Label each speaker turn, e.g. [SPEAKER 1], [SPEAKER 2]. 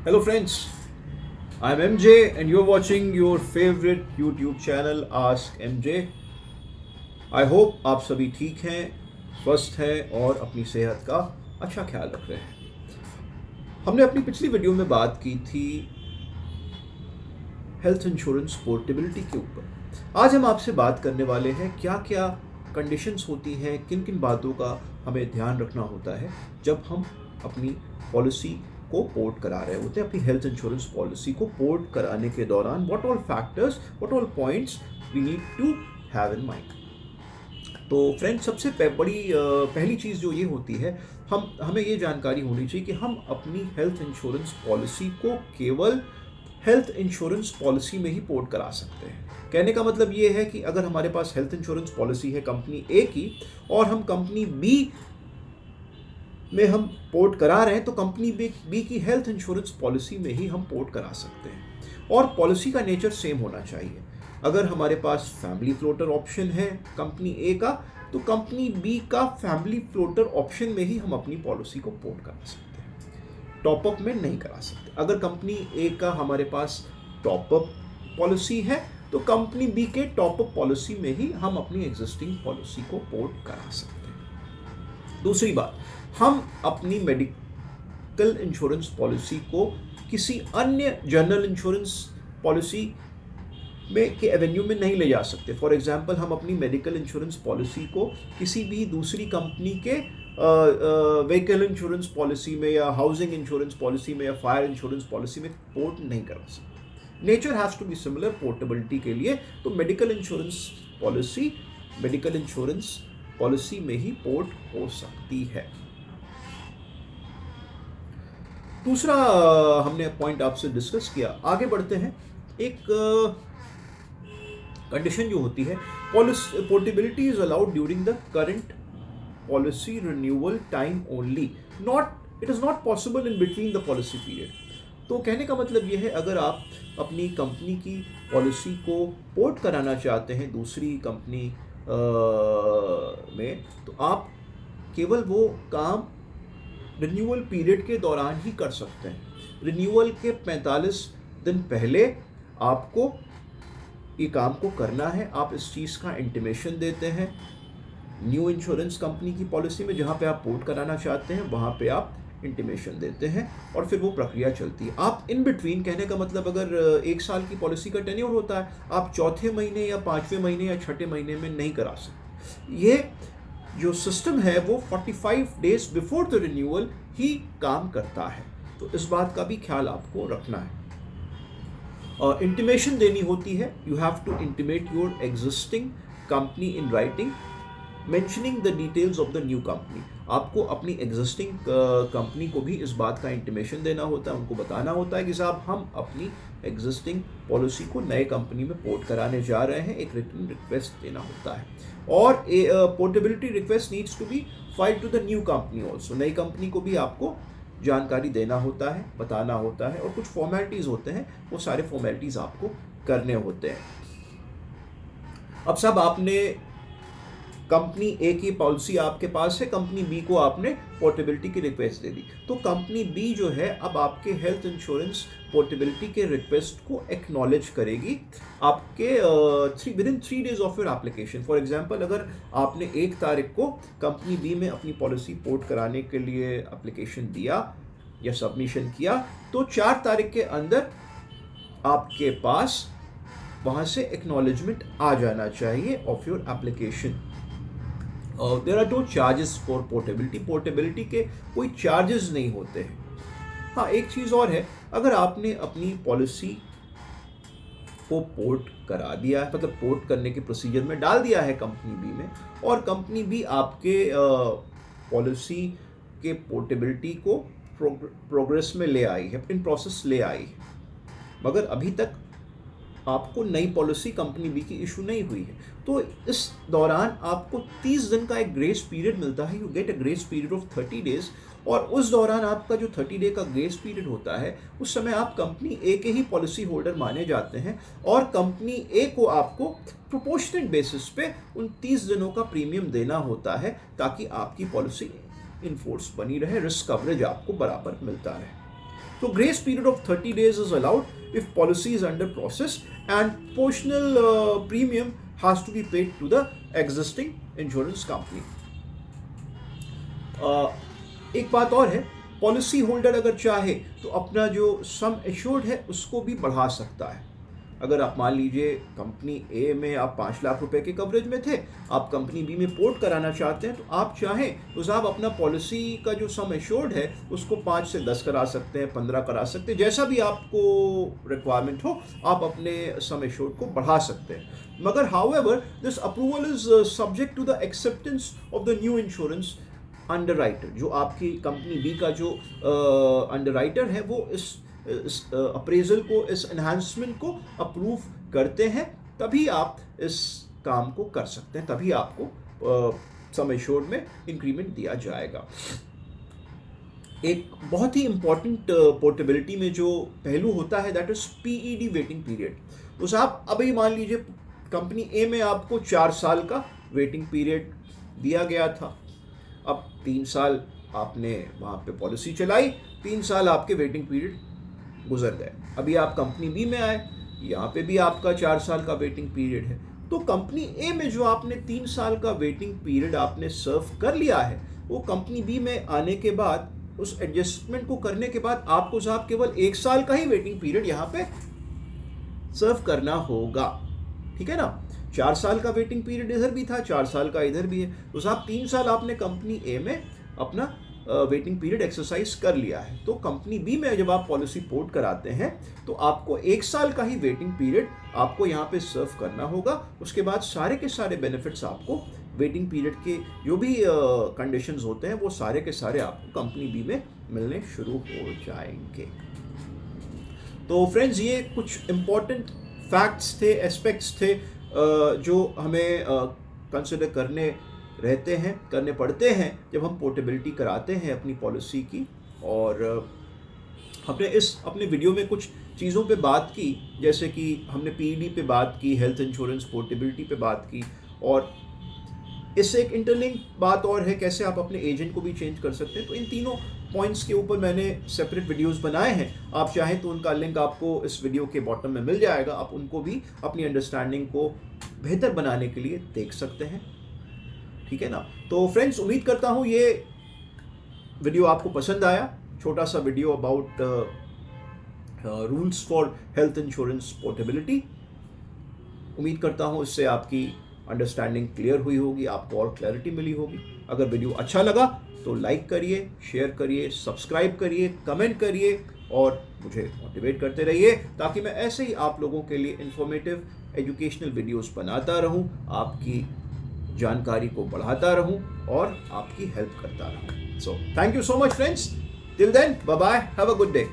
[SPEAKER 1] Hello friends, I'm MJ and you're watching your favorite YouTube channel Ask MJ. I hope आप सभी ठीक हैं, स्वस्थ हैं और अपनी सेहत का अच्छा ख्याल रख रहे हैं। हमने अपनी पिछली वीडियो में बात की थी हेल्थ इंश्योरेंस पोर्टेबिलिटी के ऊपर। आज हम आपसे बात करने वाले हैं क्या क्या कंडीशंस होती हैं, किन किन बातों का हमें ध्यान रखना होता है जब हम अपनी पॉलिसी को पोर्ट करा रहे होते हैं। अपनी हेल्थ इंश्योरेंस पॉलिसी को पोर्ट कराने के दौरान what all factors, what all points we need to have in mind. तो फ्रेंड्स, सबसे पहली चीज़ जो ये होती है, हमें ये जानकारी होनी चाहिए कि हम अपनी हेल्थ इंश्योरेंस पॉलिसी को केवल हेल्थ इंश्योरेंस पॉलिसी में ही पोर्ट करा सकते हैं। कहने का मतलब ये है कि अगर हमारे पास हेल्थ इंश्योरेंस पॉलिसी है कंपनी ए की और हम कंपनी बी में हम पोर्ट करा रहे हैं, तो कंपनी बी की हेल्थ इंश्योरेंस पॉलिसी में ही हम पोर्ट करा सकते हैं। और पॉलिसी का नेचर सेम होना चाहिए। अगर हमारे पास फैमिली फ्लोटर ऑप्शन है कंपनी ए का, तो कंपनी बी का फैमिली फ्लोटर ऑप्शन में ही हम अपनी पॉलिसी को पोर्ट करा सकते हैं, टॉपअप में नहीं करा सकते। अगर कंपनी ए का हमारे पास टॉपअप पॉलिसी है, तो कंपनी बी के टॉपअप पॉलिसी में ही हम अपनी एग्जिस्टिंग पॉलिसी को पोर्ट करा सकते हैं। दूसरी बात, हम अपनी मेडिकल इंश्योरेंस पॉलिसी को किसी अन्य जनरल इंश्योरेंस पॉलिसी में के एवेन्यू में नहीं ले जा सकते। फॉर एग्जांपल, हम अपनी मेडिकल इंश्योरेंस पॉलिसी को किसी भी दूसरी कंपनी के व्हीकल इंश्योरेंस पॉलिसी में या हाउसिंग इंश्योरेंस पॉलिसी में या फायर इंश्योरेंस पॉलिसी में पोर्ट नहीं करा सकते। Nature has to be similar portability के लिए। तो मेडिकल इंश्योरेंस पॉलिसी में ही पोर्ट हो सकती है। दूसरा हमने पॉइंट आपसे डिस्कस किया, आगे बढ़ते हैं। एक कंडीशन जो होती है, portability is allowed during the current policy renewal time only, it is not possible in between the policy period. तो कहने का मतलब ये है, अगर आप अपनी कंपनी की पॉलिसी को पोर्ट कराना चाहते हैं दूसरी कंपनी में, तो आप केवल वो काम रिन्यूअल पीरियड के दौरान ही कर सकते हैं। रिन्यूअल के 45 दिन पहले आपको ये काम को करना है। आप इस चीज़ का इंटीमेशन देते हैं न्यू इंश्योरेंस कंपनी की पॉलिसी में, जहाँ पे आप पोर्ट कराना चाहते हैं वहाँ पे आप इंटीमेशन देते हैं और फिर वो प्रक्रिया चलती है। आप इन बिटवीन, कहने का मतलब अगर 1 साल की पॉलिसी का टेन्योर होता है, आप चौथे महीने या 5वें महीने या छठे महीने में नहीं करा सकते। ये जो सिस्टम है वो 45 डेज बिफोर द रिन्यूअल ही काम करता है। तो इस बात का भी ख्याल आपको रखना है। इंटीमेशन देनी होती है। You have to intimate your existing company in writing mentioning the details of the new company. आपको अपनी एग्जिस्टिंग कंपनी को भी इस बात का इंटीमेशन देना होता है, उनको बताना होता है कि साहब हम अपनी एग्जिस्टिंग पॉलिसी को नए कंपनी में पोर्ट कराने जा रहे हैं। एक रिटन रिक्वेस्ट देना होता है और portability request needs to be filed to the new company also. नई कंपनी को भी आपको जानकारी देना होता है, बताना होता है और कुछ फॉर्मेलिटीज़ होते हैं, वो सारे फॉर्मेलिटीज़ आपको करने होते हैं। अब सब आपने कंपनी ए की पॉलिसी आपके पास है, कंपनी बी को आपने पोर्टेबिलिटी की रिक्वेस्ट दे दी, तो कंपनी बी जो है अब आपके हेल्थ इंश्योरेंस पोर्टेबिलिटी के रिक्वेस्ट को एक्नॉलेज करेगी आपके within 3 days of your application. For example, अगर आपने 1 तारीख को कंपनी बी में अपनी पॉलिसी पोर्ट कराने के लिए एप्लीकेशन दिया या सबमिशन किया, तो 4 तारीख के अंदर आपके पास वहाँ से एक्नॉलेजमेंट आ जाना चाहिए of your application. There are no charges for portability. Portability के कोई चार्जेस नहीं होते हैं। हाँ, एक चीज़ और है, अगर आपने अपनी पॉलिसी को पोर्ट करा दिया है, मतलब पोर्ट करने के प्रोसीजर में डाल दिया है कंपनी बी में, और कंपनी बी आपके पॉलिसी के पोर्टेबिलिटी को प्रोग्रेस में ले आई है, इन प्रोसेस ले आई है, मगर अभी तक आपको नई पॉलिसी कंपनी बी की इशू नहीं हुई है, तो इस दौरान आपको 30 दिन का एक ग्रेस पीरियड मिलता है। You get a grace period of 30 days, और उस दौरान आपका जो 30 डे का ग्रेस पीरियड होता है, उस समय आप कंपनी ए के ही पॉलिसी होल्डर माने जाते हैं और कंपनी ए को आपको प्रोपोर्शनेट बेसिस पे उन 30 दिनों का प्रीमियम देना होता है, ताकि आपकी पॉलिसी इनफोर्स बनी रहे, रिस्क कवरेज आपको बराबर मिलता रहे। So grace period of 30 days is allowed if policy is under process and portional premium has to be paid to the existing insurance company. एक बात और है, पॉलिसी होल्डर अगर चाहे तो अपना जो सम एश्योर्ड है उसको भी बढ़ा सकता है. अगर आप मान लीजिए कंपनी ए में आप 5 लाख रुपए के कवरेज में थे, आप कंपनी बी में पोर्ट कराना चाहते हैं, तो आप चाहें तो साहब अपना पॉलिसी का जो सम एश्योर्ड है उसको 5 से 10 करा सकते हैं, 15 करा सकते हैं, जैसा भी आपको रिक्वायरमेंट हो आप अपने सम एश्योर्ड को बढ़ा सकते हैं. मगर however this approval is subject to the acceptance of the new insurance underwriter. जो आपकी कंपनी बी का जो अंडरराइटर है वो इस अप्रेजल को, इस एनहांसमेंट को अप्रूव करते हैं, तभी आप इस काम को कर सकते हैं, तभी आपको सम एश्योर्ड में इंक्रीमेंट दिया जाएगा. एक बहुत ही इंपॉर्टेंट पोर्टेबिलिटी में जो पहलू होता है that is PED waiting period. तो साहब अभी मान लीजिए कंपनी ए में आपको 4 साल का वेटिंग पीरियड दिया गया था. अब 3 साल आपने वहाँ पे पॉलिसी चलाई, 3 साल आपके वेटिंग पीरियड गुजर गए. अभी आप कंपनी बी में आए, यहाँ पे भी आपका 4 साल का वेटिंग पीरियड है. तो कंपनी ए में जो आपने 3 साल का वेटिंग पीरियड आपने सर्व कर लिया है, वो कंपनी बी में आने के बाद उस एडजस्टमेंट को करने के बाद आपको साहब केवल 1 साल का ही वेटिंग पीरियड यहाँ पे सर्व करना होगा. ठीक है ना. 4 साल का वेटिंग पीरियड इधर भी था, 4 साल का इधर भी है. तो साहब 3 साल आपने कंपनी ए में अपना वेटिंग पीरियड एक्सरसाइज कर लिया है. तो कंपनी बी में जब आप पॉलिसी पोर्ट कराते हैं तो आपको 1 साल का ही वेटिंग पीरियड आपको यहाँ पे सर्व करना होगा. उसके बाद सारे के सारे बेनिफिट्स आपको वेटिंग पीरियड के जो भी कंडीशंस होते हैं वो सारे के सारे आपको कंपनी बी में मिलने शुरू हो जाएंगे. तो फ्रेंड्स ये कुछ इम्पॉर्टेंट फैक्ट्स थे, एस्पेक्ट्स थे जो हमें कंसिडर करने पड़ते हैं जब हम पोर्टेबिलिटी कराते हैं अपनी पॉलिसी की. और हमने अपने वीडियो में कुछ चीज़ों पे बात की, जैसे कि हमने पीईडी पे बात की, हेल्थ इंश्योरेंस पोर्टेबिलिटी पे बात की, और इससे एक इंटरलिंक बात और है कैसे आप अपने एजेंट को भी चेंज कर सकते हैं. तो इन तीनों पॉइंट्स के ऊपर मैंने सेपरेट वीडियोस बनाए हैं. आप चाहें तो उनका लिंक आपको इस वीडियो के बॉटम में मिल जाएगा. आप उनको भी अपनी अंडरस्टैंडिंग को बेहतर बनाने के लिए देख सकते हैं. ठीक है ना. तो फ्रेंड्स उम्मीद करता हूँ ये वीडियो आपको पसंद आया. छोटा सा video about rules for health insurance portability. उम्मीद करता हूँ इससे आपकी अंडरस्टैंडिंग क्लियर हुई होगी, आपको और क्लैरिटी मिली होगी. अगर वीडियो अच्छा लगा तो लाइक करिए, शेयर करिए, सब्सक्राइब करिए, कमेंट करिए और मुझे मोटिवेट करते रहिए ताकि मैं ऐसे ही आप लोगों के लिए इंफॉर्मेटिव एजुकेशनल वीडियोस बनाता रहूं, आपकी जानकारी को बढ़ाता रहूं और आपकी हेल्प करता रहूं. So thank you so much friends. Till then, bye bye, have a good day.